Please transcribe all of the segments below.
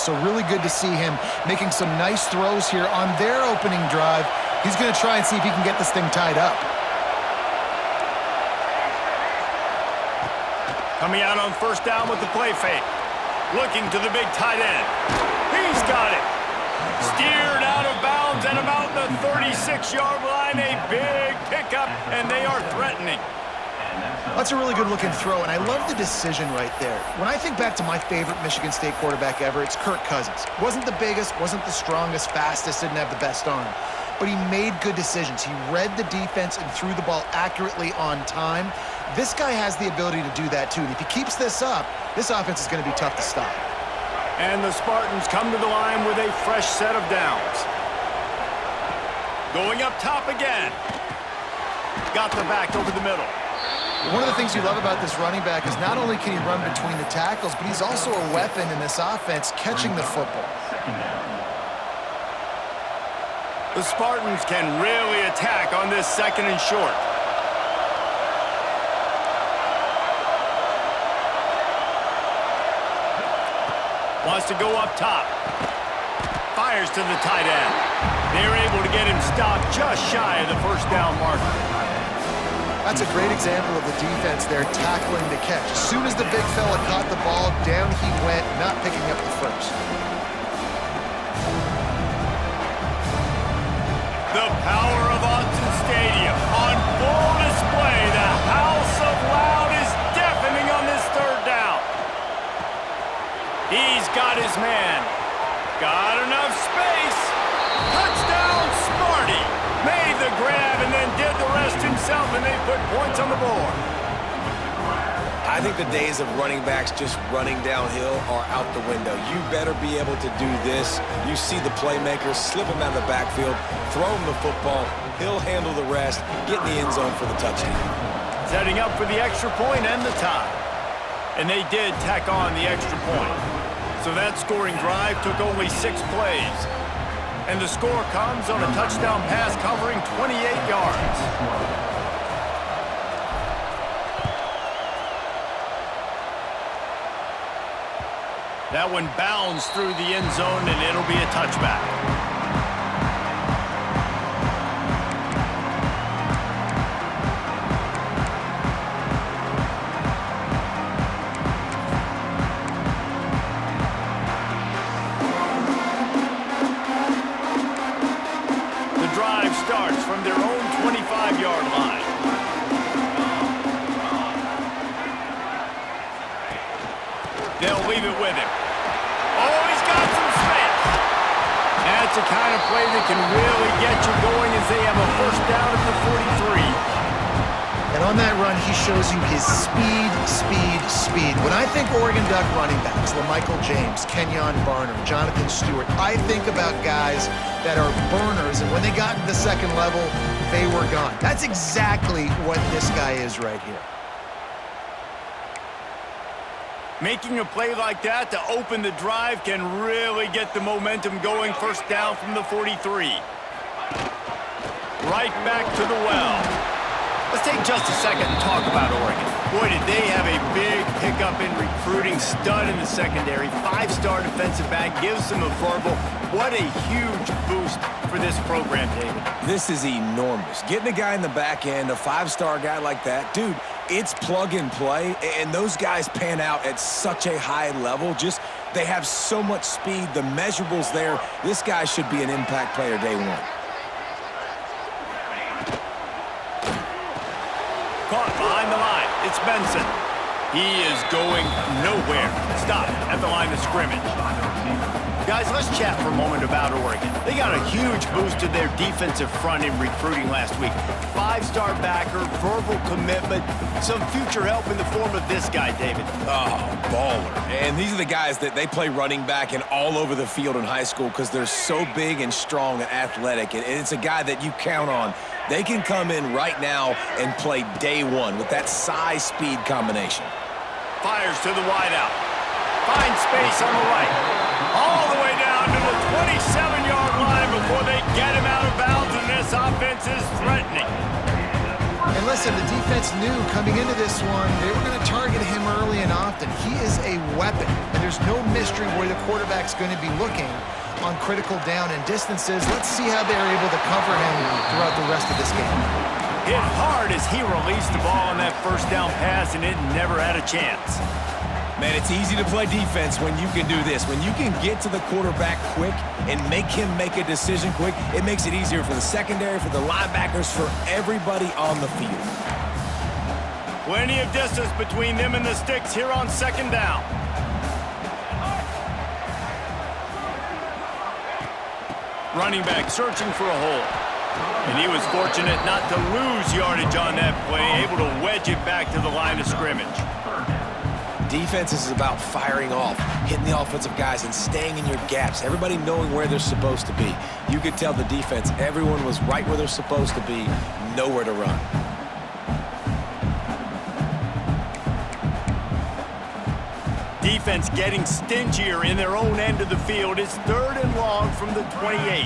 so really good to see him making some nice throws here on their opening drive. He's going to try and see if he can get this thing tied up. Coming out on first down with the play fake. Looking to the big tight end. He's got it. Steered out of bounds at about the 36-yard line. A big pickup, and they are threatening. That's a really good-looking throw, and I love the decision right there. When I think back to my favorite Michigan State quarterback ever, it's Kirk Cousins. Wasn't the biggest, wasn't the strongest, fastest, didn't have the best arm, but he made good decisions. He read the defense and threw the ball accurately on time. This guy has the ability to do that, too, and if he keeps this up, this offense is going to be tough to stop. And the Spartans come to the line with a fresh set of downs. Going up top again. Got the back over the middle. One of the things you love about this running back is not only can he run between the tackles, but he's also a weapon in this offense catching the football. The Spartans can really attack on this second and short. Wants to go up top. Fires to the tight end. They're able to get him stopped just shy of the first down marker. That's a great example of the defense there tackling the catch. As soon as the big fella caught the ball, down he went, not picking up the first. The power of Autzen Stadium on full display. The House of Loud is deafening on this third down. He's got his man. Got enough space. Touchdown, Sparty. Made the grab and then did the rest himself, and they put points on the board. I think the days of running backs just running downhill are out the window. You better be able to do this. You see the playmakers, slip him out of the backfield, throw him the football, he'll handle the rest, get in the end zone for the touchdown. Setting up for the extra point and the tie. And they did tack on the extra point. So that scoring drive took only 6 plays. And the score comes on a touchdown pass covering 28 yards. That one bounds through the end zone, and it'll be a touchback. Starts from their own 25-yard line. They'll leave it with him. Oh, he's got some space. That's the kind of play that can really get you going as they have a first down at the 43. And on that run, he shows you his speed, speed, speed. When I think Oregon Duck running backs, LaMichael James, Kenyon Barner, Jonathan Stewart, I think about guys that are burners, and when they got to the second level, they were gone. That's exactly what this guy is right here. Making a play like that to open the drive can really get the momentum going. First down from the 43. Right back to the well. Let's take just a second and talk about Oregon. Boy, did they have a big pickup in recruiting. Stud in the secondary. 5-star defensive back. Gives them a verbal. What a huge boost for this program, David. This is enormous. Getting a guy in the back end, a 5-star guy like that, dude, it's plug and play, and those guys pan out at such a high level. Just, they have so much speed. The measurables there, this guy should be an impact player day one. Caught behind the line. It's Benson. He is going nowhere. Stop at the line of scrimmage. Guys, let's chat for a moment about Oregon. They got a huge boost to their defensive front in recruiting last week. 5-star backer, verbal commitment, some future help in the form of this guy, David. Oh, baller. And these are the guys that they play running back and all over the field in high school because they're so big and strong and athletic. And it's a guy that you count on. They can come in right now and play day one with that size-speed combination. Fires to the wideout. Finds space on the right. All the way down to the 27-yard line before they get him out of bounds, and this offense is threatening. And let's listen, the defense knew coming into this one, they were going to target him early and often. He is a weapon, and there's no mystery where the quarterback's going to be looking on critical down and distances. Let's see how they're able to cover him throughout the rest of this game. Hit hard as he released the ball on that first down pass, and it never had a chance. Man, it's easy to play defense when you can do this. When you can get to the quarterback quick and make him make a decision quick, it makes it easier for the secondary, for the linebackers, for everybody on the field. Plenty of distance between them and the sticks here on second down. Running back searching for a hole. And he was fortunate not to lose yardage on that play, able to wedge it back to the line of scrimmage. Defense is about firing off, hitting the offensive guys, and staying in your gaps. Everybody knowing where they're supposed to be. You could tell the defense, everyone was right where they're supposed to be, nowhere to run. Defense getting stingier in their own end of the field. It's 3rd and long from the 28.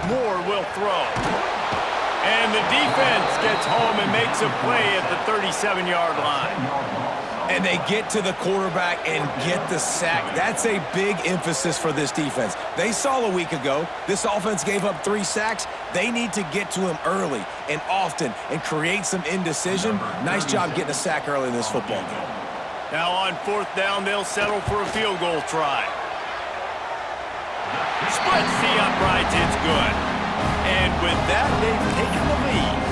Moore will throw. And the defense gets home and makes a play at the 37-yard line. And they get to the quarterback and get the sack. That's a big emphasis for this defense. They saw a week ago, this offense gave up 3 sacks. They need to get to him early and often and create some indecision. Nice job getting a sack early in this football game. Now on 4th down, they'll settle for a field goal try. Splits the uprights, it's good. And with that, they've taken the lead.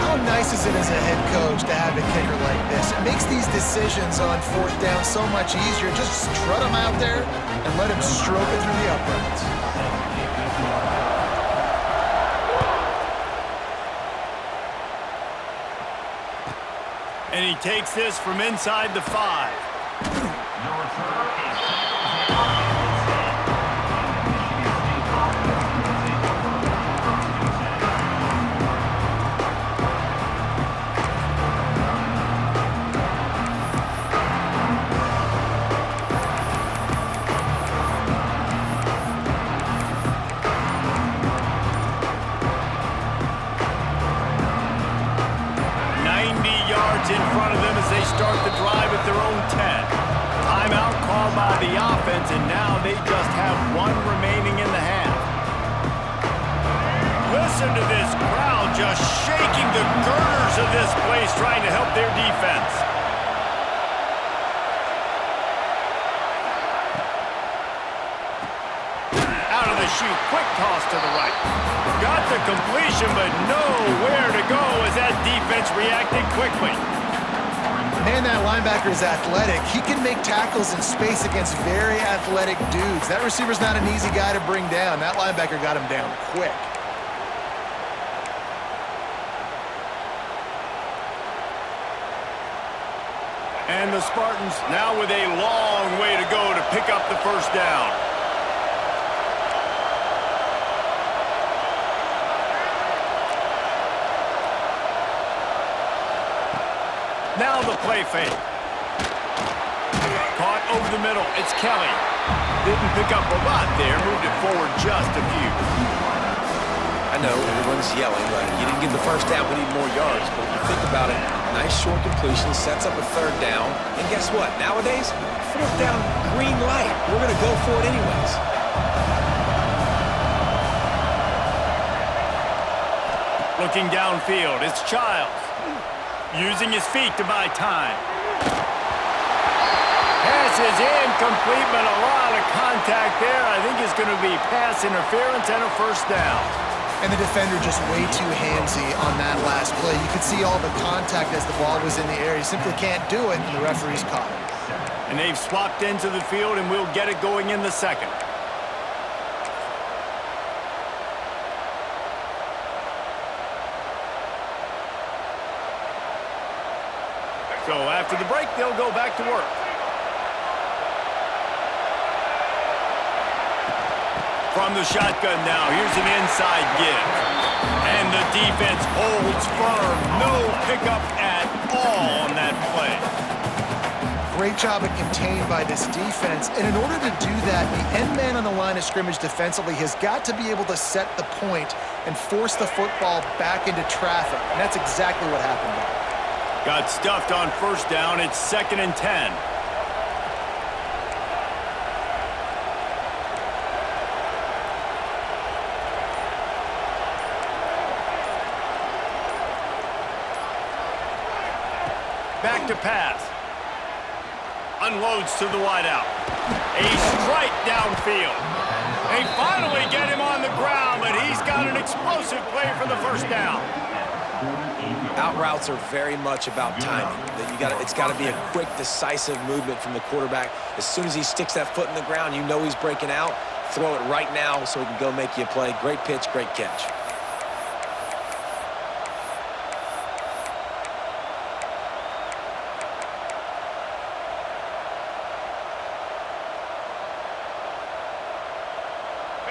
How nice is it as a head coach to have a kicker like this? It makes these decisions on 4th down so much easier. Just strut him out there and let him stroke it through the uprights. And he takes this from inside the 5. In front of them as they start the drive at their own 10. Timeout called by the offense, and now they just have 1 remaining in the half. Listen to this crowd just shaking the girders of this place, trying to help their defense. Out of the chute, quick toss to the right. Got the completion, but nowhere to go as that defense reacted quickly. Man, that linebacker is athletic. He can make tackles in space against very athletic dudes. That receiver's not an easy guy to bring down. That linebacker got him down quick. And the Spartans now with a long way to go to pick up the first down. Now the play fake. Caught over the middle. It's Kelly. Didn't pick up a lot there. Moved it forward just a few. I know everyone's yelling, but you didn't get the first down. We need more yards. But if you think about it, nice short completion, sets up a 3rd down. And guess what? Nowadays, 4th down, green light. We're going to go for it anyways. Looking downfield, it's Childs. Using his feet to buy time. Pass is incomplete, but a lot of contact there. I think it's going to be pass interference and a first down. And the defender just way too handsy on that last play. You could see all the contact as the ball was in the air. He simply can't do it, and the referee's caught it. And they've swapped into the field, and we'll get it going in the 2nd. So after the break, they'll go back to work. From the shotgun now, here's an inside give. And the defense holds firm. No pickup at all on that play. Great job at contained by this defense. And in order to do that, the end man on the line of scrimmage defensively has got to be able to set the point and force the football back into traffic. And that's exactly what happened there. Got stuffed on first down. It's 2nd and 10. Back to pass. Unloads to the wideout. A strike downfield. They finally get him on the ground, but he's got an explosive play for the first down. Out routes are very much about timing. It's got to be a quick, decisive movement from the quarterback. As soon as he sticks that foot in the ground, you know he's breaking out. Throw it right now so he can go make you a play. Great pitch, great catch.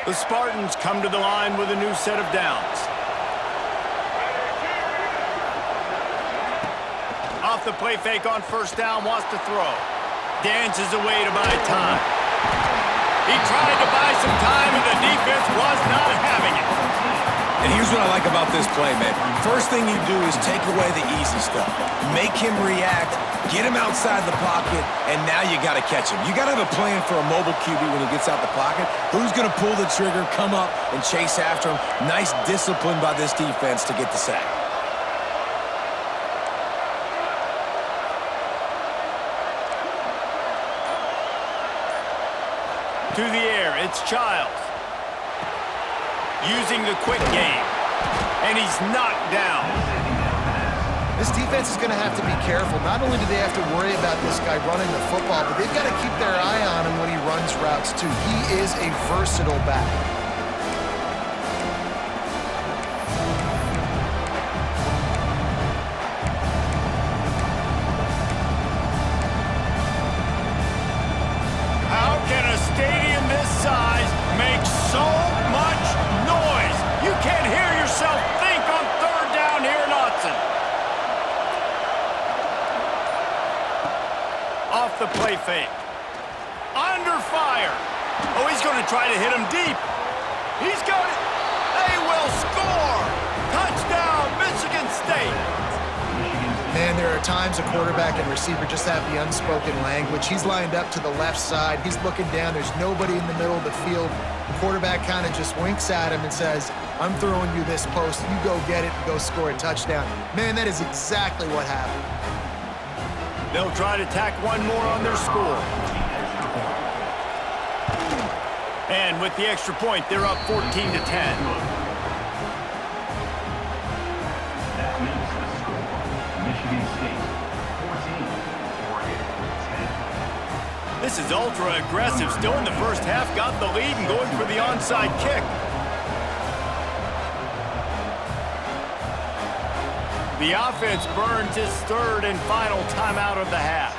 The Spartans come to the line with a new set of downs. Off the play fake on first down, wants to throw. Dances away to buy time. He tried to buy some time, and the defense was not having it. And here's what I like about this play, man. First thing you do is take away the easy stuff. Make him react, get him outside the pocket, and now you got to catch him. You got to have a plan for a mobile QB when he gets out the pocket. Who's going to pull the trigger, come up, and chase after him? Nice discipline by this defense to get the sack. To the air, it's Childs. Using the quick game. And he's knocked down. This defense is going to have to be careful. Not only do they have to worry about this guy running the football, but they've got to keep their eye on him when he runs routes, too. He is a versatile back. How can a stadium this size make so much noise? You can't hear yourself think on third down here in Autzen. Off the play fake. Under fire. Oh, he's going to try to hit him deep. He's got it. They will score. Touchdown, Michigan State. Man, there are times a quarterback and receiver just have the unspoken language. He's lined up to the left side. He's looking down. There's nobody in the middle of the field. The quarterback kind of just winks at him and says, I'm throwing you this post. You go get it and go score a touchdown. Man, that is exactly what happened. They'll try to tack one more on their score. And with the extra point, they're up 14-10. This is ultra-aggressive. Still in the first half, got the lead and going for the onside kick. The offense burns its third and final timeout of the half.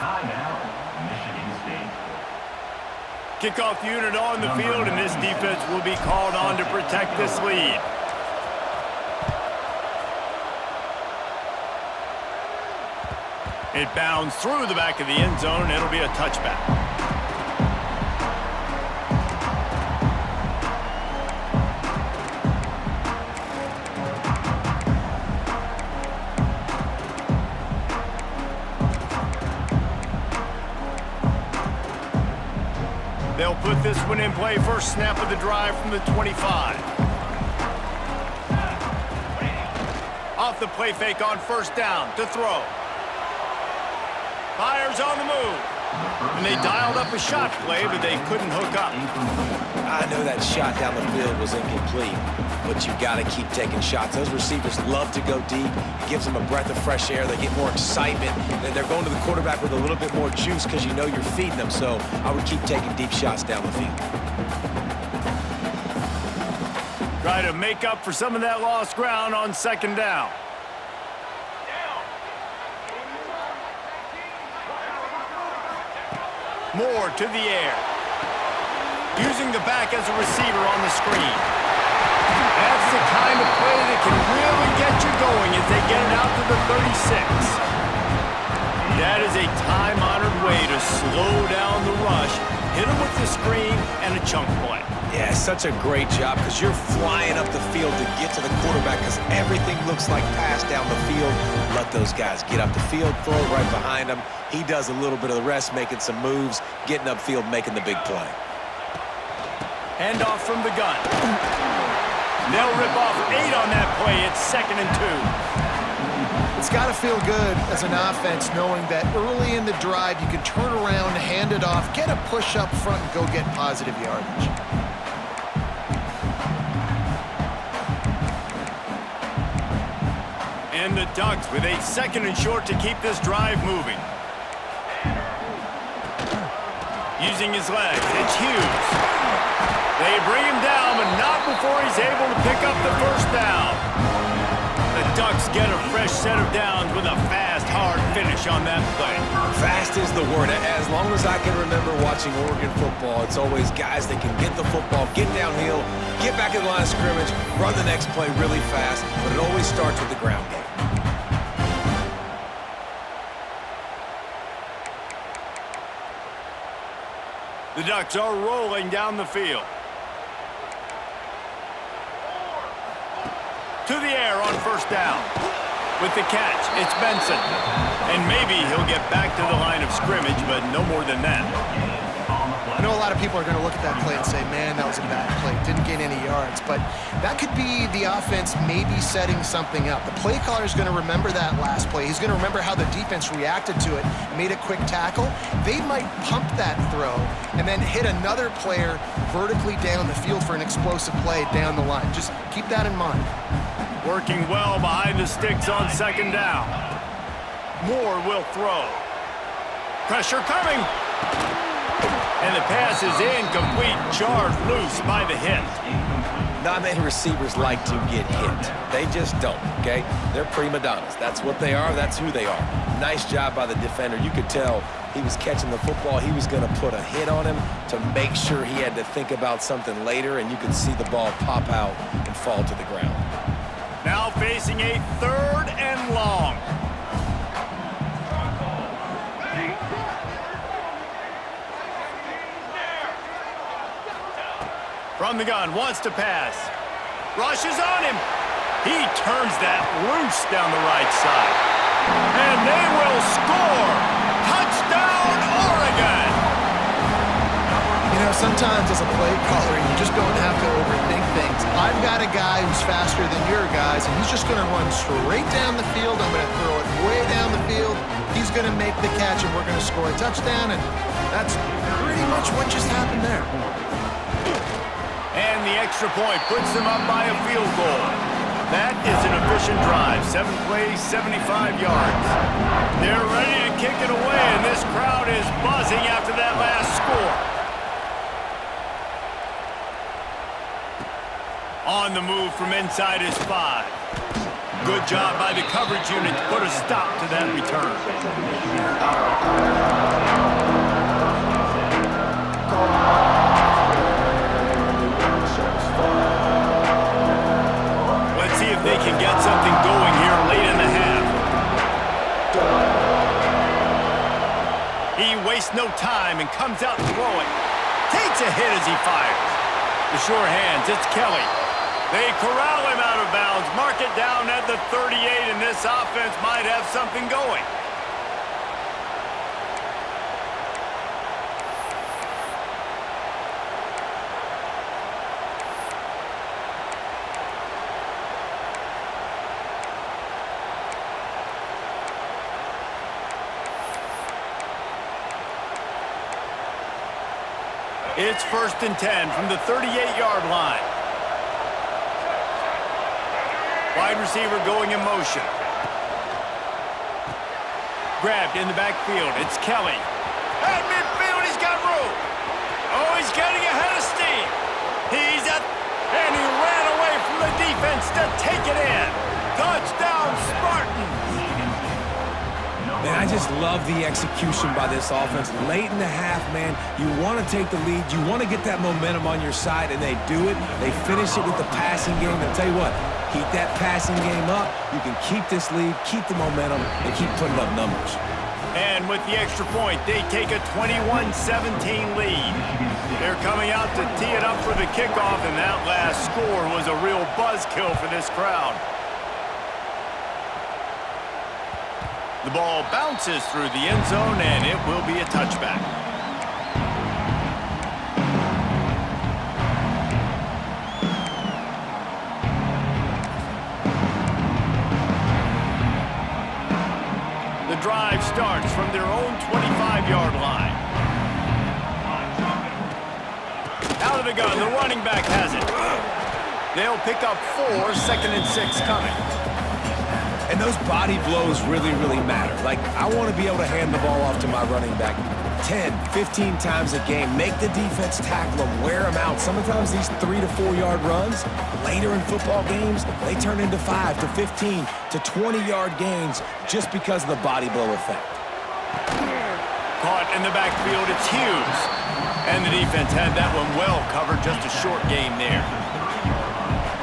Kickoff unit on the field, and this defense will be called on to protect this lead. It bounds through the back of the end zone, and it'll be a touchback. They'll put this one in play. First snap of the drive from the 25. Off the play fake on first down to throw. Fires on the move. And they dialed up a shot play, but they couldn't hook up. I know that shot down the field was incomplete, but you got to keep taking shots. Those receivers love to go deep. It gives them a breath of fresh air. They get more excitement. They're going to the quarterback with a little bit more juice because you know you're feeding them. So I would keep taking deep shots down the field. Try to make up for some of that lost ground on second down. Moore to the air. Using the back as a receiver on the screen. That's the kind of play that can really get you going as they get it out to the 36. That is a time-honored way to slow down the rush, hit him with the screen, and a chunk play. Yeah, such a great job because you're flying up the field to get to the quarterback because everything looks like pass down the field. Let those guys get up the field, throw it right behind him. He does a little bit of the rest, making some moves, getting upfield, making the big play. Handoff from the gun. They'll rip off 8 on that play. It's 2nd and 2. It's got to feel good as an offense knowing that early in the drive you can turn around, hand it off, get a push up front, and go get positive yardage. And the Ducks with a 2nd and short to keep this drive moving. Using his legs, it's Hughes. They bring him down, but not before he's able to pick up the first down. The Ducks get a fresh set of downs with a fast, hard finish on that play. Fast is the word. As long as I can remember watching Oregon football, it's always guys that can get the football, get downhill, get back in the line of scrimmage, run the next play really fast, but it always starts with the ground game. The Ducks are rolling down the field. To the air on first down. With the catch, it's Benson. And maybe he'll get back to the line of scrimmage, but no more than that. I know a lot of people are going to look at that play and say, man, that was a bad play. Didn't gain any yards. But that could be the offense maybe setting something up. The play caller is going to remember that last play. He's going to remember how the defense reacted to it, made a quick tackle. They might pump that throw and then hit another player vertically down the field for an explosive play down the line. Just keep that in mind. Working well behind the sticks on 2nd down. Moore will throw. Pressure coming. And the pass is incomplete, charged loose by the hit. Not many receivers like to get hit. They just don't, okay? They're prima donnas. That's what they are. That's who they are. Nice job by the defender. You could tell he was catching the football. He was going to put a hit on him to make sure he had to think about something later, and you could see the ball pop out and fall to the ground. Now facing a 3rd and long. From the gun, wants to pass. Rushes on him. He turns that loose down the right side. And they will score. Touchdown, Oregon. You know, sometimes as a play caller, you just don't have to overthink things. I've got a guy who's faster than your guys, and he's just going to run straight down the field. I'm going to throw it way down the field. He's going to make the catch, and we're going to score a touchdown, and that's pretty much what just happened there. And the extra point puts them up by a field goal. That is an efficient drive. 7 plays, 75 yards. They're ready to kick it away, and this crowd is buzzing after that last score. On the move from inside his 5. Good job by the coverage unit to put a stop to that return. Let's see if they can get something going here late in the half. He wastes no time and comes out throwing. Takes a hit as he fires. The sure hands, it's Kelly. They corral him out of bounds, mark it down at the 38, and this offense might have something going. It's 1st and 10 from the 38-yard line. Wide receiver going in motion. Grabbed in the backfield. It's Kelly. At midfield, he's got room. Oh, he's getting ahead of steam. And he ran away from the defense to take it in. Touchdown, Spartans. Man, I just love the execution by this offense. Late in the half, man, you want to take the lead. You want to get that momentum on your side, and they do it. They finish it with the passing game. And I'll tell you what, keep that passing game up. You can keep this lead, keep the momentum, and keep putting up numbers. And with the extra point, they take a 21-17 lead. They're coming out to tee it up for the kickoff, and that last score was a real buzzkill for this crowd. The ball bounces through the end zone, and it will be a touchback. The drive starts from their own 25-yard line. Out of the gun, the running back has it. They'll pick up 4, 2nd and 6 coming. And those body blows really, really matter. Like, I want to be able to hand the ball off to my running back 10, 15 times a game. Make the defense tackle them, wear them out. Sometimes these 3 to 4 yard runs, later in football games, they turn into 5 to 15 to 20-yard gains just because of the body blow effect. Caught in the backfield, it's Hughes. And the defense had that one well covered, just a short game there.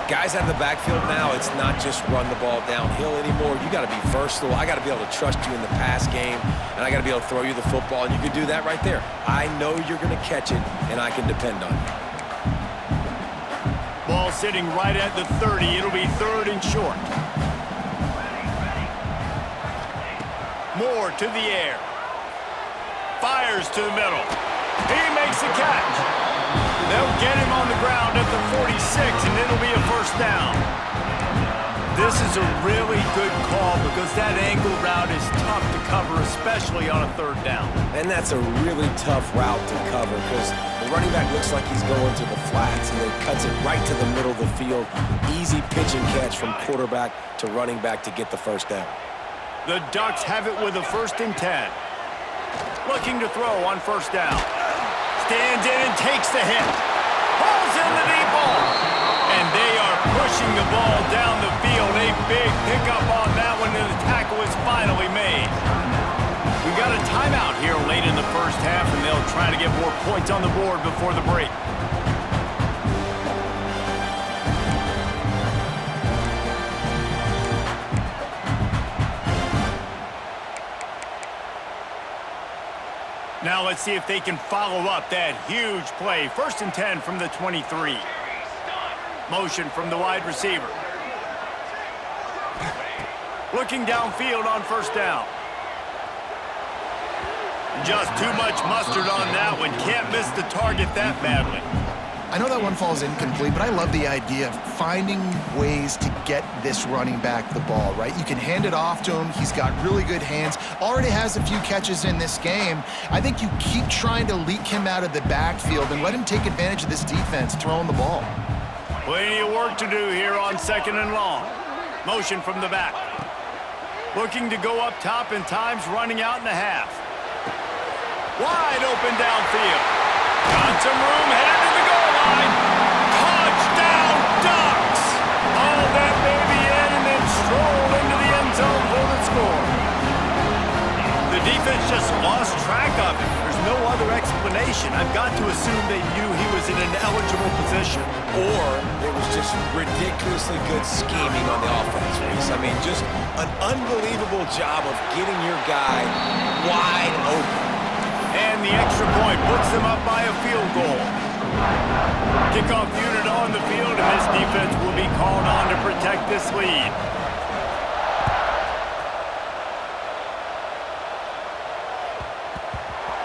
Guys out of the backfield now, it's not just run the ball downhill anymore. You got to be versatile. I got to be able to trust you in the pass game, and I got to be able to throw you the football, and you can do that right there. I know you're going to catch it, and I can depend on you. Ball sitting right at the 30. It'll be 3rd and short. Moore to the air. Fires to the middle. He makes the catch. They'll get him on the ground at the 46, and it'll be a 1st down. This is a really good call because that angle route is tough to cover, especially on a 3rd down. And that's a really tough route to cover because the running back looks like he's going to the flats, and then cuts it right to the middle of the field. Easy pitch and catch from quarterback to running back to get the 1st down. The Ducks have it with a 1st and 10. Looking to throw on 1st down. Stands in and takes the hit. Ball's in the deep ball. And they are pushing the ball down the field. A big pickup on that one, and the tackle is finally made. We've got a timeout here late in the 1st half, and they'll try to get more points on the board before the break. Now let's see if they can follow up that huge play. 1st and 10 from the 23. Motion from the wide receiver. Looking downfield on 1st down. Just too much mustard on that one. Can't miss the target that badly. I know that one falls incomplete, but I love the idea of finding ways to get this running back the ball, right? You can hand it off to him. He's got really good hands. Already has a few catches in this game. I think you keep trying to leak him out of the backfield and let him take advantage of this defense throwing the ball. Plenty of work to do here on 2nd and long. Motion from the back. Looking to go up top, and time's running out in the half. Wide open downfield. Got some room, headed to the goal line. Touchdown, Ducks! Haul that baby in and then stroll into the end zone for the score. The defense just lost track of him. There's no other explanation. I've got to assume they knew he was in an eligible position. Or it was just ridiculously good scheming on the offense, Reese. I mean, just an unbelievable job of getting your guy wide open. And the extra point puts them up by a field goal. Kickoff unit on the field, and this defense will be called on to protect this lead.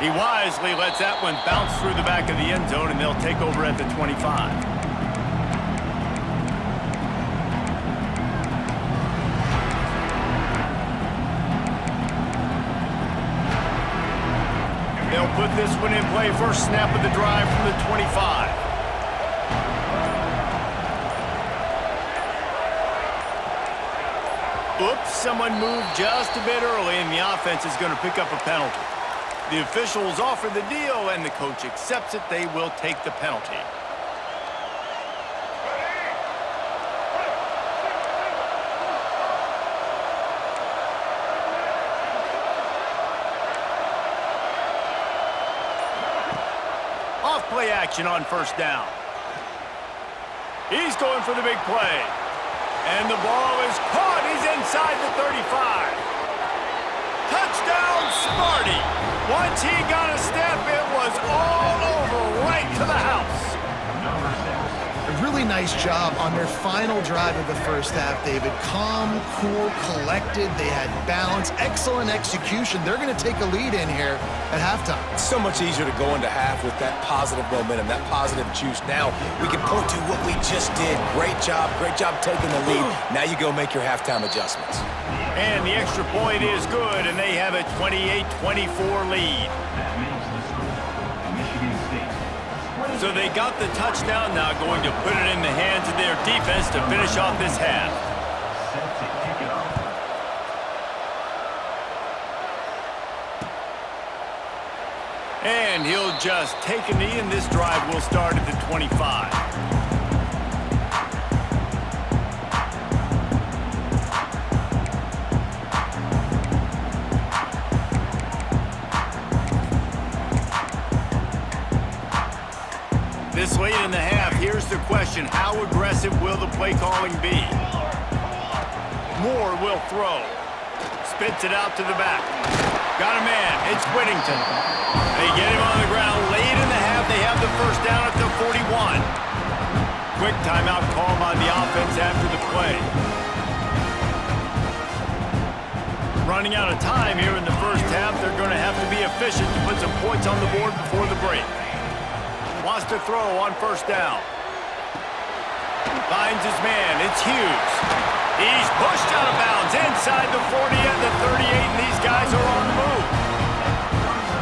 He wisely lets that one bounce through the back of the end zone, and they'll take over at the 25. They'll put this one in play. First snap of the drive from the 25. Oops, someone moved just a bit early, and the offense is going to pick up a penalty. The officials offer the deal, and the coach accepts it. They will take the penalty. Play action on 1st down. He's going for the big play. And the ball is caught. He's inside the 35. Touchdown, Smarty! Once he got a step, it was all over, right to the house. A really nice job on their final drive of the first half, David. Calm, cool, collected. They had balance, excellent execution. They're going to take a lead in here at halftime. It's so much easier to go into half with that positive momentum, that positive juice. Now we can point to what we just did. Great job taking the lead. Now you go make your halftime adjustments. And the extra point is good, and they have a 28-24 lead. So they got the touchdown, now going to put it in the hands of their defense to finish off this half. And he'll just take a knee, and this drive will start at the 25. This late in the half, here's the question. How aggressive will the play calling be? Moore will throw. Spits it out to the back. Got a man. It's Whittington. They get him on the ground. Late in the half, they have the first down at the 41. Quick timeout call by the offense after the play. Running out of time here in the first half, they're going to have to be efficient to put some points on the board before the break. Wants to throw on first down. Finds his man. It's Hughes. He's pushed out of bounds inside the 40 and the 38, and these guys are on the move.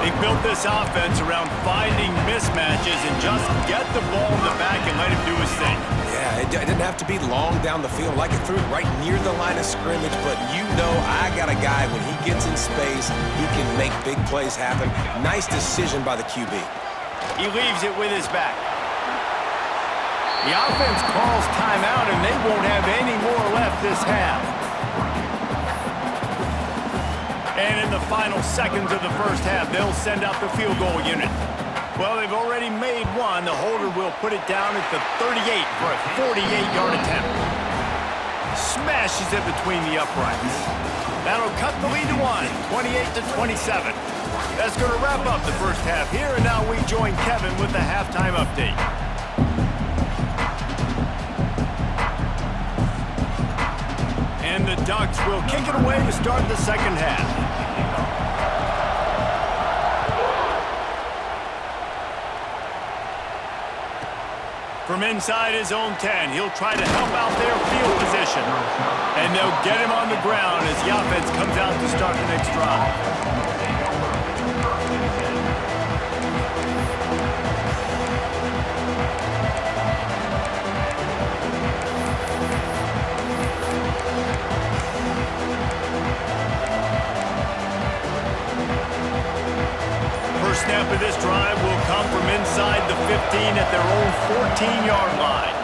They built this offense around finding mismatches and just get the ball in the back and let him do his thing. Yeah, it didn't have to be long down the field. Like it threw it right near the line of scrimmage, but you know I got a guy, when he gets in space, he can make big plays happen. Nice decision by the QB. He leaves it with his back. The offense calls timeout, and they won't have any more left this half. And in the final seconds of the first half, they'll send out the field goal unit. Well, they've already made one. The holder will put it down at the 38 for a 48-yard attempt. Smashes it between the uprights. That'll cut the lead to one, 28-27. That's going to wrap up the first half here, and now we join Kevin with the halftime update. And the Ducks will kick it away to start the second half. From inside his own 10, he'll try to help out their field position. And they'll get him on the ground as the offense comes out to start the next drive. Snap of this drive will come from inside the 15 at their own 14-yard line.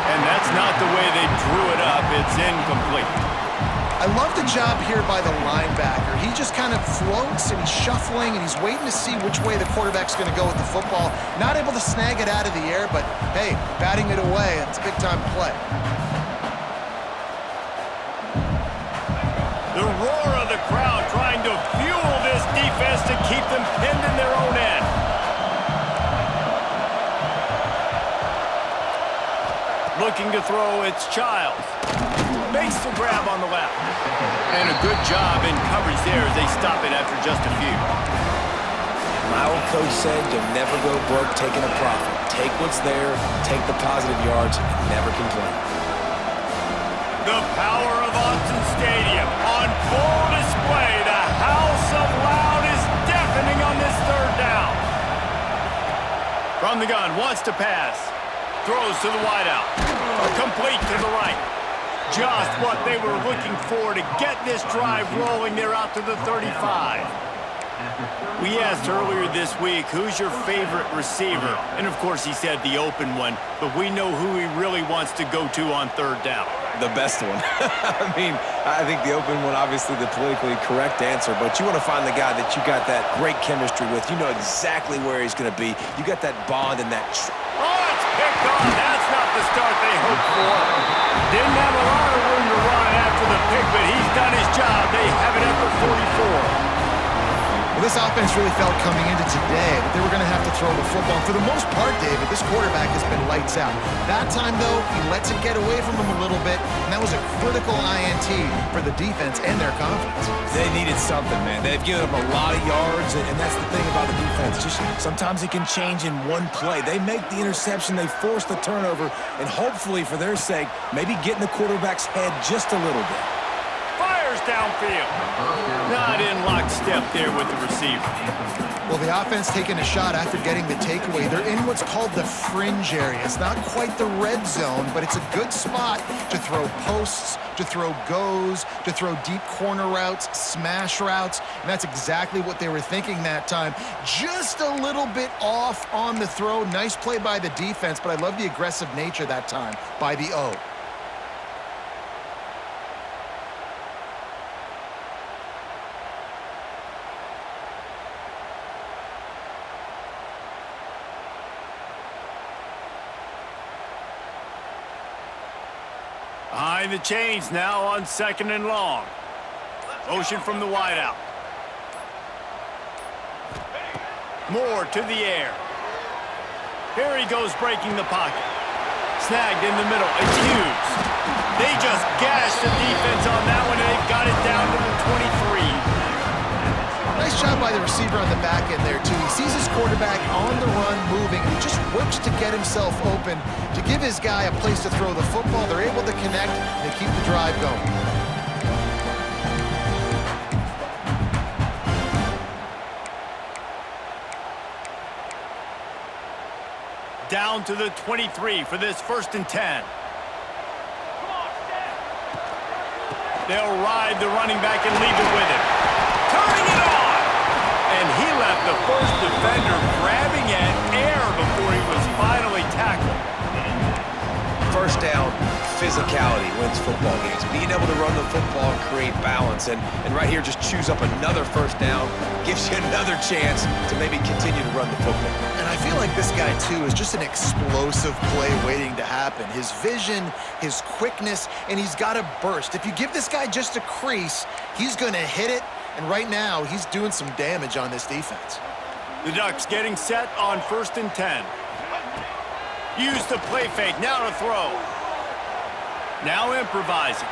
And that's not the way they drew it up. It's incomplete. I love the job here by the linebacker. He just kind of floats, and he's shuffling, and he's waiting to see which way the quarterback's going to go with the football. Not able to snag it out of the air, but, hey, batting it away, it's a big-time play. The roar of the crowd trying to fuel this defense to keep them pinned in their own end. Looking to throw, it's Childs. Makes the grab on the left. And a good job in coverage there as they stop it after just a few. My old coach said you'll never go broke taking a profit. Take what's there, take the positive yards, and never complain. The power of Autzen Stadium on full display. The house of loud is deafening on this third down. From the gun, wants to pass. Throws to the wideout. Complete to the right. Just what they were looking for to get this drive rolling. They're out to the 35. We asked earlier this week, who's your favorite receiver? And of course he said the open one, but we know who he really wants to go to on third down. The best one. I mean, I think the open one, obviously the politically correct answer, but you want to find the guy that you got that great chemistry with. You know exactly where he's going to be. You got that bond and that... Oh, it's picked on. That's not the start they hoped for. Didn't have a lot of room to run after the the pick, but he's done his job. They have it at the 44. Well, this offense really felt coming into today that they were going to have to throw the football. And for the most part, David, this quarterback has been lights out. That time, though, he lets it get away from him a little bit, and that was a critical INT for the defense and their confidence. They needed something, man. They've given up a lot of yards, and that's the thing about the defense. Just sometimes it can change in one play. They make the interception, they force the turnover, and hopefully, for their sake, maybe get in the quarterback's head just a little bit. Fires downfield. Not in lockstep there with the receiver. Well, the offense taking a shot after getting the takeaway. They're in what's called the fringe area. It's not quite the red zone, but it's a good spot to throw posts, to throw goes, to throw deep corner routes, smash routes, and that's exactly what they were thinking that time. Just a little bit off on the throw. Nice play by the defense, but I love the aggressive nature that time by the O. Behind the chains now on 2nd and long. Motion from the wideout. Moore to the air. Here he goes breaking the pocket. Snagged in the middle. It's Hughes. They just gashed the defense on that one, and they've got it down to the 23. Nice job by the receiver on the back end there, too. He sees his quarterback on the run moving, and he just works to get himself open to give his guy a place to throw the football. They're able to connect, and they keep the drive going. Down to the 23 for this 1st and 10. They'll ride the running back and leave it with him. Turning it on! And he left the first defender grabbing at air before he was finally tackled. First down, physicality wins football games. Being able to run the football and create balance. And right here, just choose up another first down, gives you another chance to maybe continue to run the football. And I feel like this guy, too, is just an explosive play waiting to happen. His vision, his quickness, and he's got a burst. If you give this guy just a crease, he's going to hit it. And right now, he's doing some damage on this defense. The Ducks getting set on 1st and 10. Use the play fake, now to throw. Now improvising.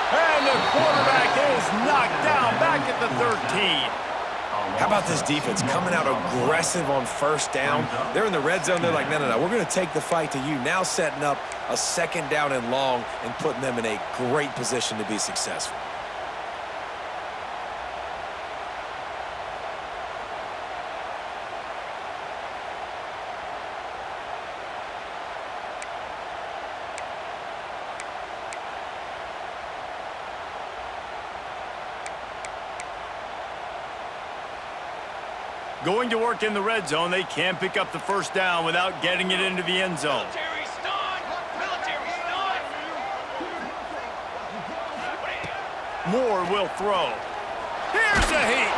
And the quarterback is knocked down back at the 13. How about this defense coming out aggressive on 1st down? They're in the red zone. They're like, no, we're going to take the fight to you. Now setting up a 2nd down and long and putting them in a great position to be successful. Going to work in the red zone, they can't pick up the 1st down without getting it into the end zone. Moore will throw. Here's a heat.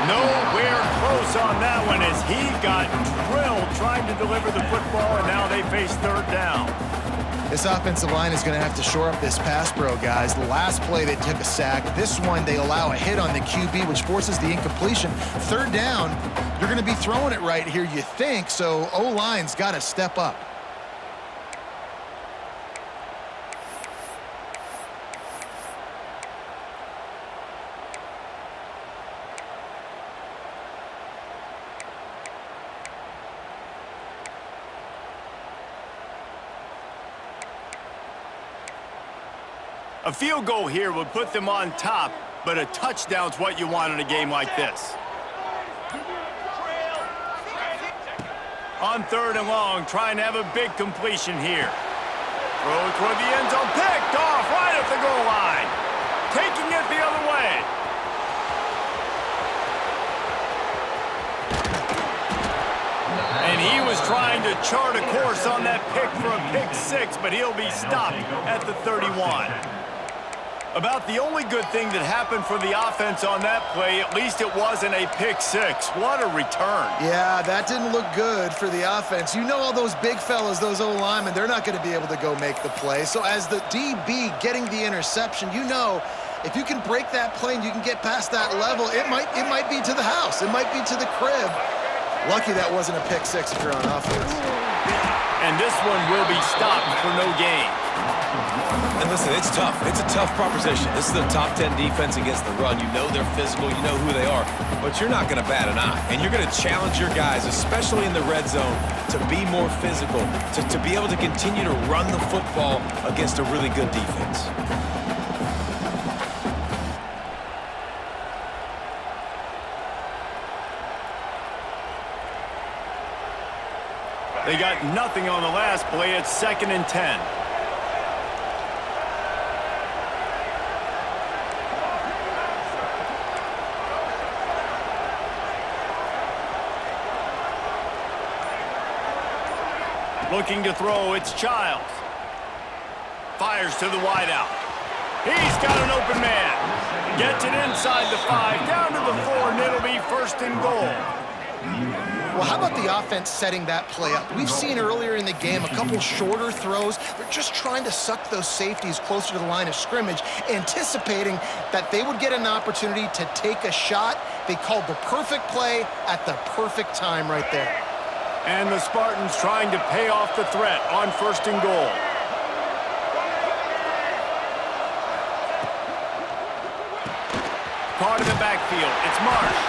Nowhere close on that one as he got drilled trying to deliver the football, and now they face 3rd down. This offensive line is going to have to shore up this pass pro, guys. The last play, they took a sack. This one, they allow a hit on the QB, which forces the incompletion. 3rd down, you're going to be throwing it right here, you think, so O-line's got to step up. A field goal here would put them on top, but a touchdown's what you want in a game like this. On 3rd and long, trying to have a big completion here. Throw toward the end zone, picked off right at the goal line. Taking it the other way. And he was trying to chart a course on that pick for a pick 6, but he'll be stopped at the 31. About the only good thing that happened for the offense on that play, at least it wasn't a pick six. What a return. Yeah, that didn't look good for the offense. You know all those big fellas, those O-linemen, they're not going to be able to go make the play. So as the DB getting the interception, you know if you can break that play and you can get past that level, it might be to the house. It might be to the crib. Lucky that wasn't a pick six if you're on offense. And this one will be stopped for no gain. And listen, it's tough. It's a tough proposition. This is the top 10 defense against the run. You know they're physical. You know who they are. But you're not going to bat an eye. And you're going to challenge your guys, especially in the red zone, to be more physical, to be able to continue to run the football against a really good defense. They got nothing on the last play. It's 2nd and 10. Looking to throw, it's Childs. Fires to the wideout. He's got an open man. Gets it inside the 5, down to the 4, and it'll be 1st and goal. Well, how about the offense setting that play up? We've seen earlier in the game a couple shorter throws. They're just trying to suck those safeties closer to the line of scrimmage, anticipating that they would get an opportunity to take a shot. They called the perfect play at the perfect time right there. And the Spartans trying to pay off the threat on 1st and goal. Caught in the backfield. It's Marsh.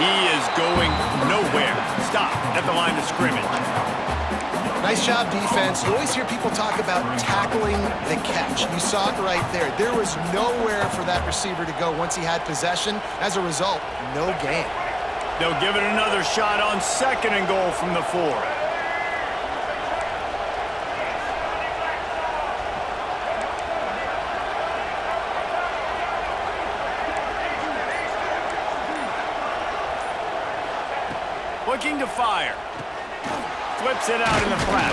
He is going nowhere. Stop at the line of scrimmage. Nice job, defense. You always hear people talk about tackling the catch. You saw it right there. There was nowhere for that receiver to go once he had possession. As a result, no gain. They'll give it another shot on 2nd and goal from the 4. Looking to fire. Flips it out in the flat.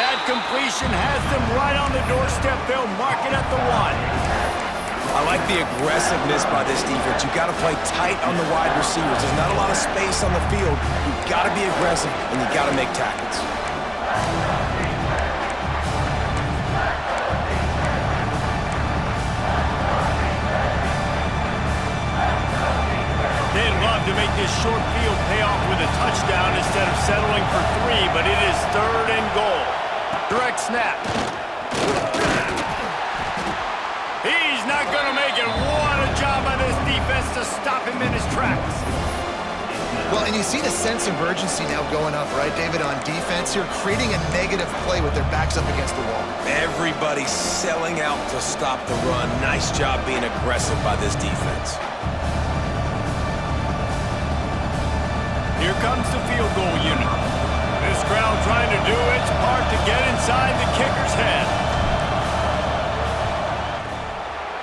That completion has them right on the doorstep. They'll mark it at the 1. I like the aggressiveness by this defense. You've got to play tight on the wide receivers. There's not a lot of space on the field. You've got to be aggressive, and you've got to make tackles. They'd love to make this short field pay off with a touchdown instead of settling for 3, but it is 3rd and goal. Direct snap. He's not going to make it. What a job by this defense to stop him in his tracks. Well, and you see the sense of urgency now going up, right, David, on defense here, creating a negative play with their backs up against the wall. Everybody's selling out to stop the run. Nice job being aggressive by this defense. Here comes the field goal unit. This crowd trying to do its part to get inside the kicker's head.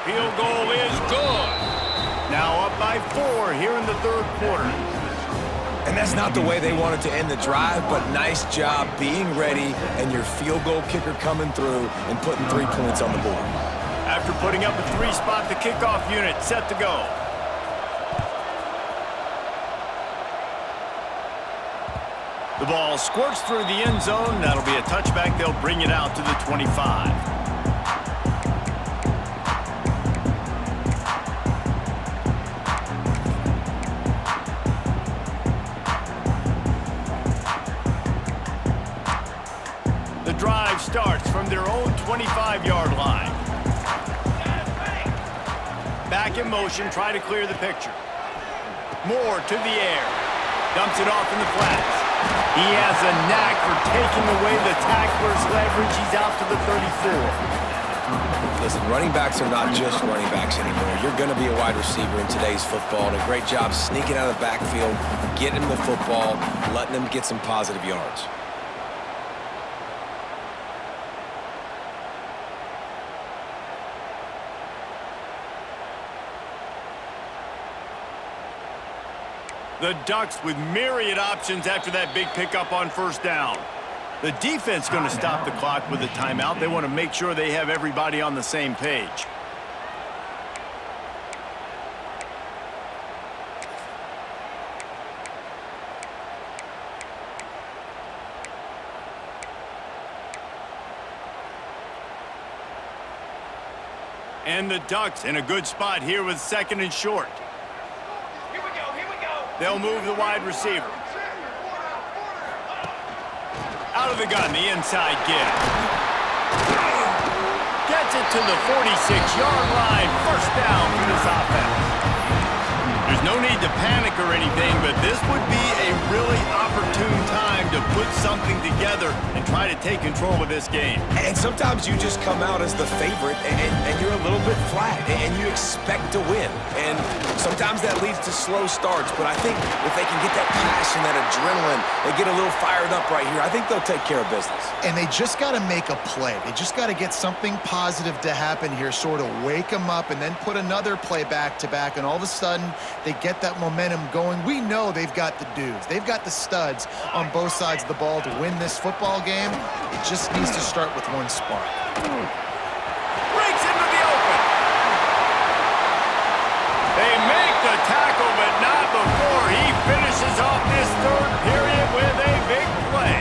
Field goal is good. Now up by 4 here in the 3rd quarter. And that's not the way they wanted to end the drive, but nice job being ready and your field goal kicker coming through and putting 3 points on the board. After putting up a 3-spot, the kickoff unit set to go. The ball squirts through the end zone. That'll be a touchback. They'll bring it out to the 25. The drive starts from their own 25-yard line. Back in motion, try to clear the picture. Moore to the air. Dumps it off in the flats. He has a knack for taking away the tackler's leverage. He's out to the 34. Listen, running backs are not just running backs anymore. You're going to be a wide receiver in today's football, and a great job sneaking out of the backfield, getting him the football, letting him get some positive yards. The Ducks with myriad options after that big pickup on 1st down. The defense going to stop the clock with a timeout. They want to make sure they have everybody on the same page. And the Ducks in a good spot here with 2nd and short. They'll move the wide receiver. Out of the gun, the inside give. Gets it to the 46-yard line. First down for this offense. There's no need to panic or anything, but this would be a really opportune time to put something together and try to take control of this game. And sometimes you just come out as the favorite and you're a little bit flat and you expect to win. And sometimes that leads to slow starts, but I think if they can get that passion, that adrenaline, they get a little fired up right here, I think they'll take care of business. And they just got to make a play. They just got to get something positive to happen here, sort of wake them up and then put another play back-to-back, and all of a sudden they get that momentum going. We know they've got the dudes. They've got the studs on both sides of the ball to win this football game. It just needs to start with one spark. Breaks into the open. They make the tackle, but not before he finishes off this 3rd period with a big play.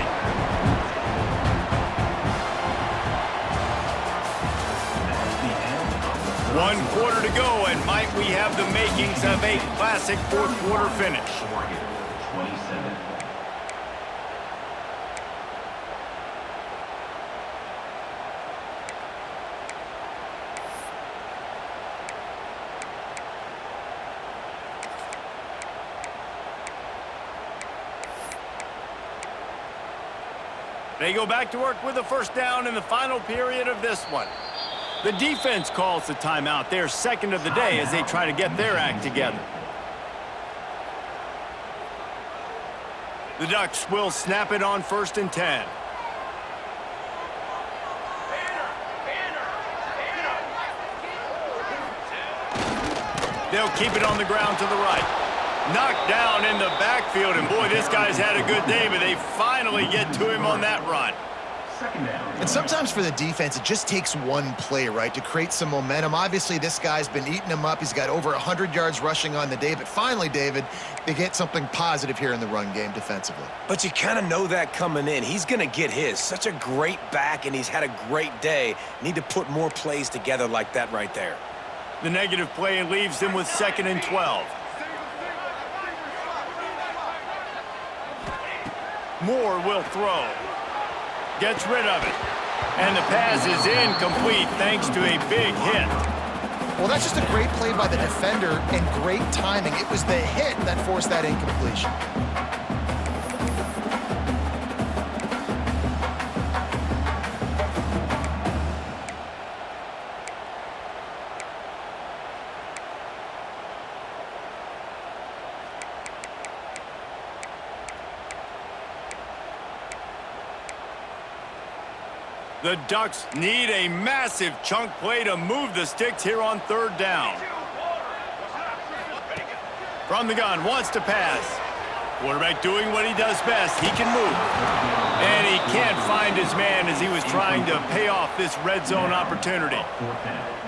One quarter to go, and might we have the makings of a classic 4th quarter finish. They go back to work with a first down in the final period of this one. The defense calls the timeout. They're 2nd of the day as they try to get their act together. The Ducks will snap it on 1st and 10. They'll keep it on the ground to the right. Knocked down in the backfield, and boy, this guy's had a good day, but they finally get to him on that run. And sometimes for the defense, it just takes one play, right, to create some momentum. Obviously, this guy's been eating them up. He's got over 100 yards rushing on the day. But finally, David, they get something positive here in the run game defensively. But you kind of know that coming in. He's going to get his. Such a great back, and he's had a great day. Need to put more plays together like that right there. The negative play leaves them with 2nd and 12. Moore will throw. Gets rid of it. And the pass is incomplete thanks to a big hit. Well, that's just a great play by the defender and great timing. It was the hit that forced that incompletion. The Ducks need a massive chunk play to move the sticks here on 3rd down. From the gun, wants to pass. Quarterback doing what he does best. He can move. And he can't find his man as he was trying to pay off this red zone opportunity.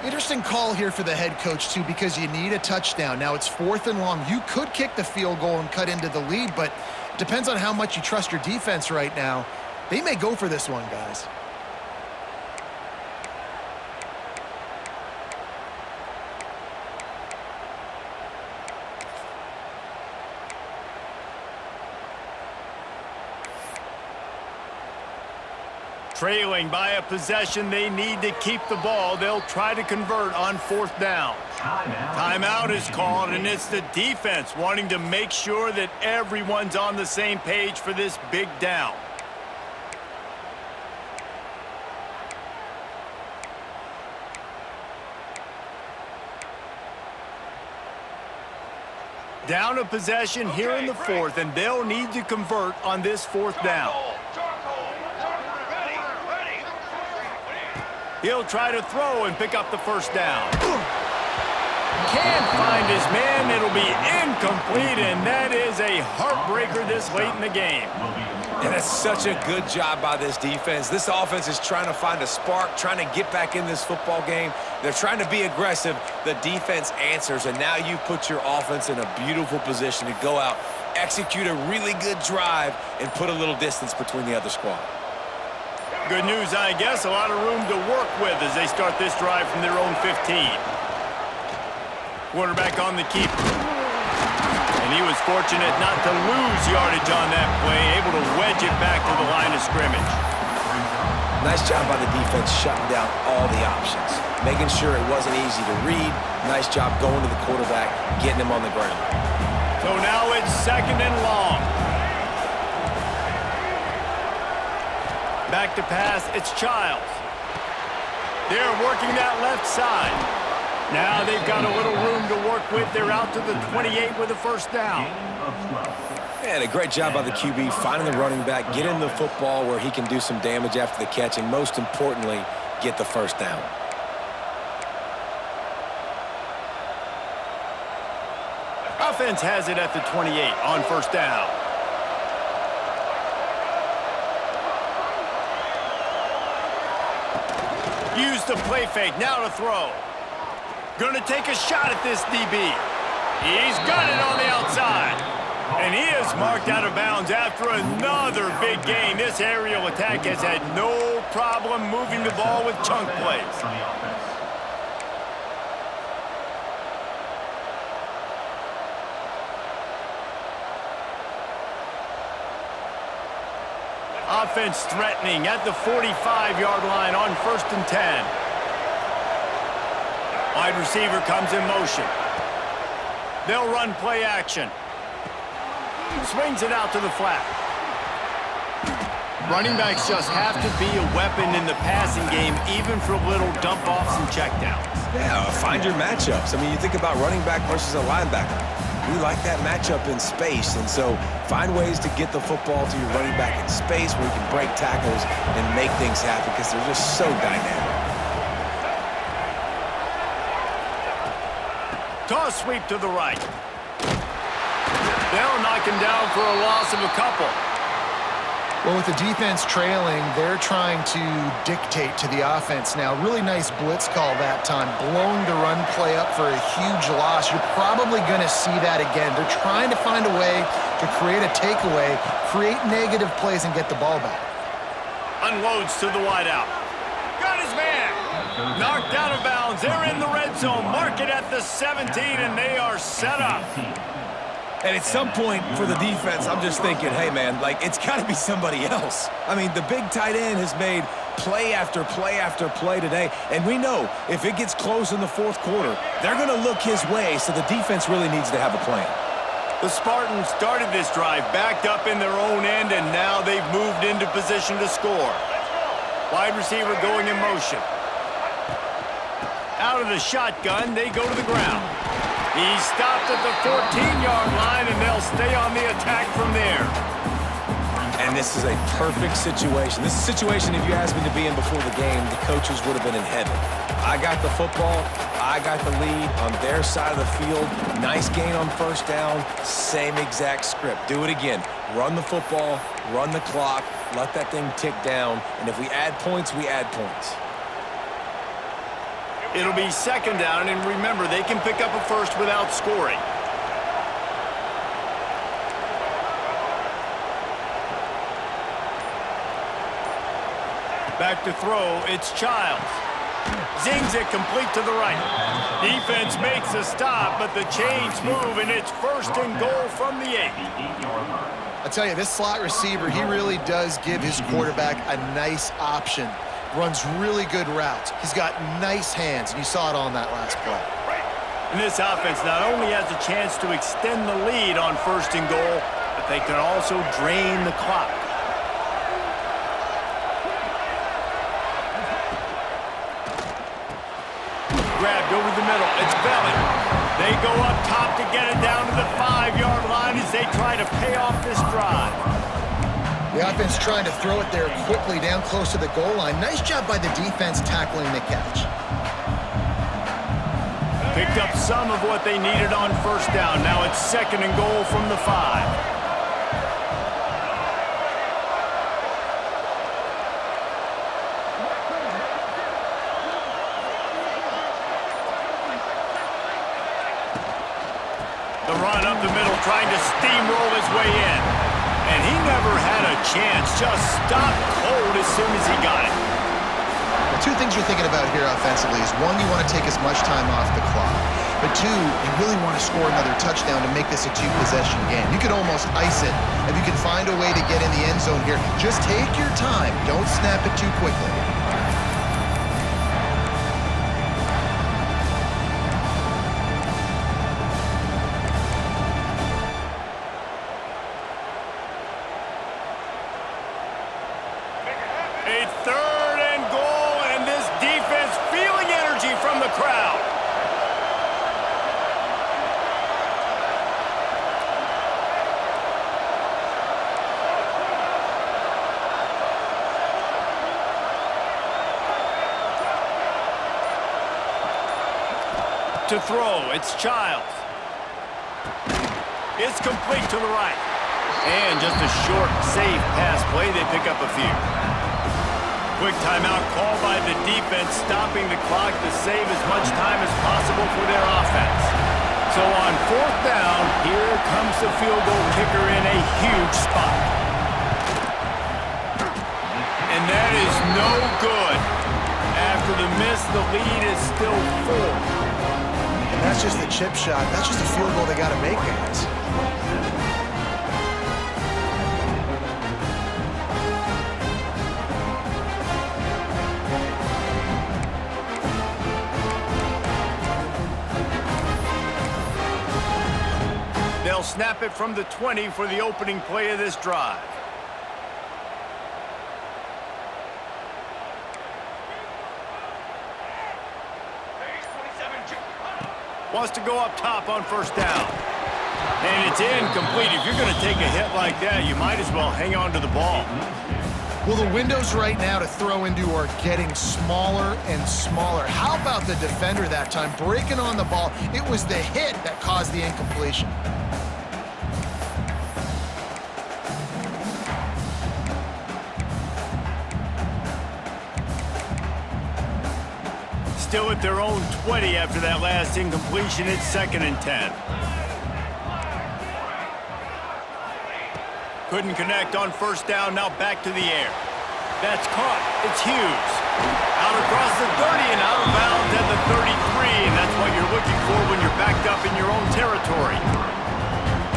Interesting call here for the head coach, too, because you need a touchdown. Now it's 4th and long. You could kick the field goal and cut into the lead, but it depends on how much you trust your defense right now. They may go for this one, guys. Trailing by a possession, they need to keep the ball. They'll try to convert on 4th down. Timeout is called, and it's the defense wanting to make sure that everyone's on the same page for this big down. Down a possession here in the 4th, and they'll need to convert on this 4th down. He'll try to throw and pick up the first down. Can't find his man. It'll be incomplete, and that is a heartbreaker this late in the game. And that's such a good job by this defense. This offense is trying to find a spark, trying to get back in this football game. They're trying to be aggressive. The defense answers, and now you put your offense in a beautiful position to go out, execute a really good drive, and put a little distance between the other squad. Good news, I guess. A lot of room to work with as they start this drive from their own 15. Quarterback on the keeper. And he was fortunate not to lose yardage on that play, able to wedge it back to the line of scrimmage. Nice job by the defense shutting down all the options, making sure it wasn't easy to read. Nice job going to the quarterback, getting him on the ground. So now it's 2nd and long. Back to pass, it's Childs. They're working that left side. Now they've got a little room to work with. They're out to the 28 with a first down. And a great job by the QB finding the running back, get him the football where he can do some damage after the catch, and most importantly, get the first down. Offense has it at the 28 on first down. Use the play fake, now to throw. Gonna take a shot at this DB. He's got it on the outside. And he is marked out of bounds after another big gain. This aerial attack has had no problem moving the ball with chunk plays. Offense threatening at the 45-yard line on 1st and 10. Wide receiver comes in motion. They'll run play action. Swings it out to the flat. Running backs just have to be a weapon in the passing game, even for little dump-offs and checkdowns. Yeah, find your matchups. I mean, you think about running back versus a linebacker. We like that matchup in space, and so find ways to get the football to your running back in space where you can break tackles and make things happen because they're just so dynamic. Toss sweep to the right. They'll knock him down for a loss of a couple. Well, with the defense trailing, they're trying to dictate to the offense now. Really nice blitz call that time, blowing the run play up for a huge loss. You're probably going to see that again. They're trying to find a way to create a takeaway, create negative plays, and get the ball back. Unloads to the wideout. Got his man. Knocked out of bounds. They're in the red zone. Mark it at the 17, and they are set up. And at some point for the defense, I'm just thinking, hey, man, like, it's got to be somebody else. I mean, the big tight end has made play after play after play today, and we know if it gets close in the 4th quarter, they're going to look his way, so the defense really needs to have a plan. The Spartans started this drive backed up in their own end, and now they've moved into position to score. Wide receiver going in motion. Out of the shotgun, they go to the ground. He stopped at the 14-yard line, and they'll stay on the attack from there. And this is a perfect situation. This is a situation, if you asked me to be in before the game, the coaches would have been in heaven. I got the football. I got the lead on their side of the field. Nice gain on first down. Same exact script. Do it again. Run the football, run the clock, let that thing tick down, and if we add points, we add points. It'll be 2nd down, and remember, they can pick up a first without scoring. Back to throw, it's Childs. Zings it complete to the right. Defense makes a stop, but the chains move, and it's 1st and goal from the 8. I tell you, this slot receiver, he really does give his quarterback a nice option. Runs really good routes. He's got nice hands, and you saw it on that last play. And this offense not only has a chance to extend the lead on 1st and goal, but they can also drain the clock. Grabbed over the middle. It's Belly. They go up top to get it down to the 5-yard line as they try to pay off this drive. The offense trying to throw it there quickly down close to the goal line. Nice job by the defense tackling the catch. Picked up some of what they needed on 1st down. Now it's 2nd and goal from the 5. The run up the middle, trying to steamroll his way in. And he never had a chance. Just stopped cold as soon as he got it. The two things you're thinking about here offensively is, one, you want to take as much time off the clock. But two, you really want to score another touchdown to make this a two-possession game. You could almost ice it if you can find a way to get in the end zone here. Just take your time. Don't snap it too quickly. A 3rd and goal, and this defense feeling energy from the crowd. To throw, it's Childs. It's complete to the right. And just a short, safe pass play. They pick up a few. Quick timeout called by the defense, stopping the clock to save as much time as possible for their offense. So on 4th down, here comes the field goal kicker in a huge spot. And that is no good. After the miss, the lead is still 4. That's just the chip shot. That's just a field goal they got to make, guys. They'll snap it from the 20 for the opening play of this drive. Wants to go up top on 1st down. And it's incomplete. If you're going to take a hit like that, you might as well hang on to the ball. Well, the windows right now to throw into are getting smaller and smaller. How about the defender that time breaking on the ball? It was the hit that caused the incompletion. Still at their own 20 after that last incompletion. It's 2nd and 10. Couldn't connect on 1st down. Now back to the air. That's caught. It's Hughes. Out across the 30 and out of bounds at the 33. And that's what you're looking for when you're backed up in your own territory.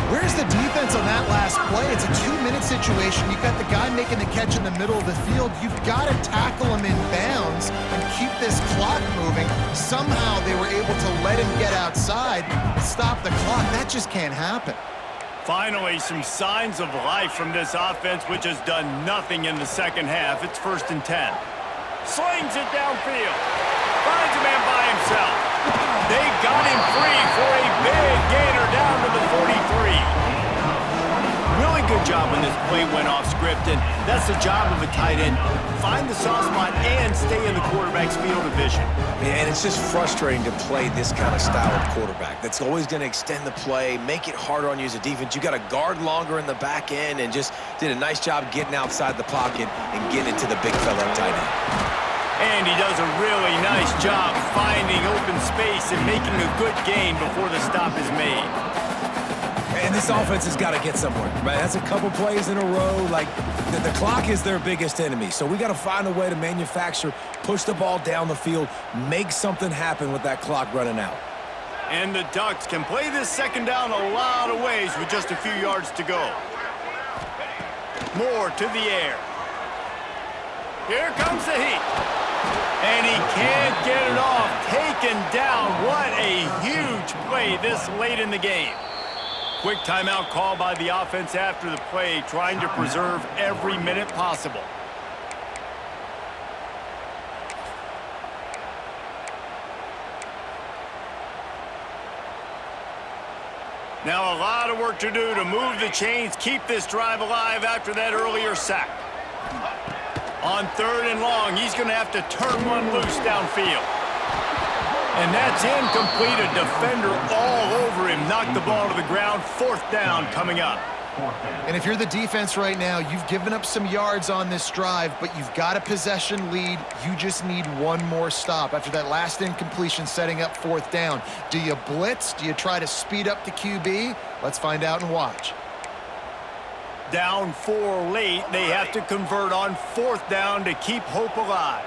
Where's the defense on that last play? It's a 2-minute situation. You've got the guy making the catch in the middle of the field. You've got to tackle him in bounds and keep this clock moving. Somehow they were able to let him get outside and stop the clock. That just can't happen. Finally, some signs of life from this offense, which has done nothing in the second half. It's 1st and 10. Slings it downfield. Finds a man by himself. They got him free for a big gainer down to the 43. Really good job when this play went off script, and that's the job of a tight end. Find the soft spot and stay in the quarterback's field of vision. Yeah, and it's just frustrating to play this kind of style of quarterback. That's always going to extend the play, make it harder on you as a defense. You got to guard longer in the back end, and just did a nice job getting outside the pocket and getting it to the big fella tight end. And he does a really nice job finding open space and making a good gain before the stop is made. And this offense has got to get somewhere, right? That's a couple plays in a row. Like, the clock is their biggest enemy. So we got to find a way to manufacture, push the ball down the field, make something happen with that clock running out. And the Ducks can play this 2nd down a lot of ways with just a few yards to go. Moore to the air. Here comes the heat. And he can't get it off. Taken down. What a huge play this late in the game. Quick timeout call by the offense after the play, trying to preserve every minute possible. Now a lot of work to do to move the chains, keep this drive alive after that earlier sack. On 3rd and long, he's going to have to turn one loose downfield. And that's incomplete. A defender all over him. Knocked the ball to the ground. 4th down coming up. And if you're the defense right now, you've given up some yards on this drive, but you've got a possession lead. You just need one more stop after that last incompletion setting up 4th down. Do you blitz? Do you try to speed up the QB? Let's find out and watch. Down 4 late, they have to convert on 4th down to keep hope alive.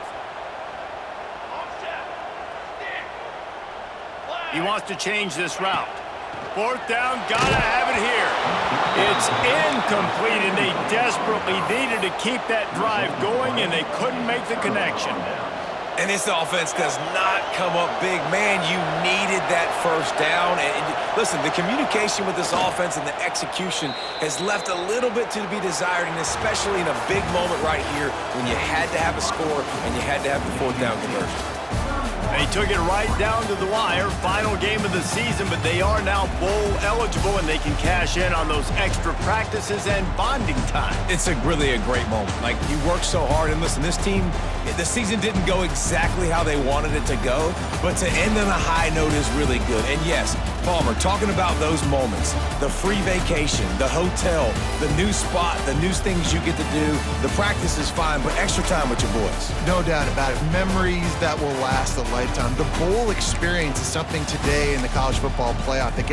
He wants to change this route. 4th down, gotta have it here. It's incomplete, and they desperately needed to keep that drive going, and they couldn't make the connection. And this offense does not come up big. Man, you needed that first down. And listen, the communication with this offense and the execution has left a little bit to be desired, and especially in a big moment right here when you had to have a score and you had to have the 4th down conversion. They took it right down to the wire. Final game of the season, but they are now bowl eligible, and they can cash in on those extra practices and bonding time. It's really a great moment. Like, you work so hard, and listen, this team, the season didn't go exactly how they wanted it to go, but to end on a high note is really good. And yes, Palmer, talking about those moments, the free vacation, the hotel, the new spot, the new things you get to do, the practice is fine, but extra time with your boys. No doubt about it. Memories that will last a lifetime. The bowl experience is something today in the college football playoff that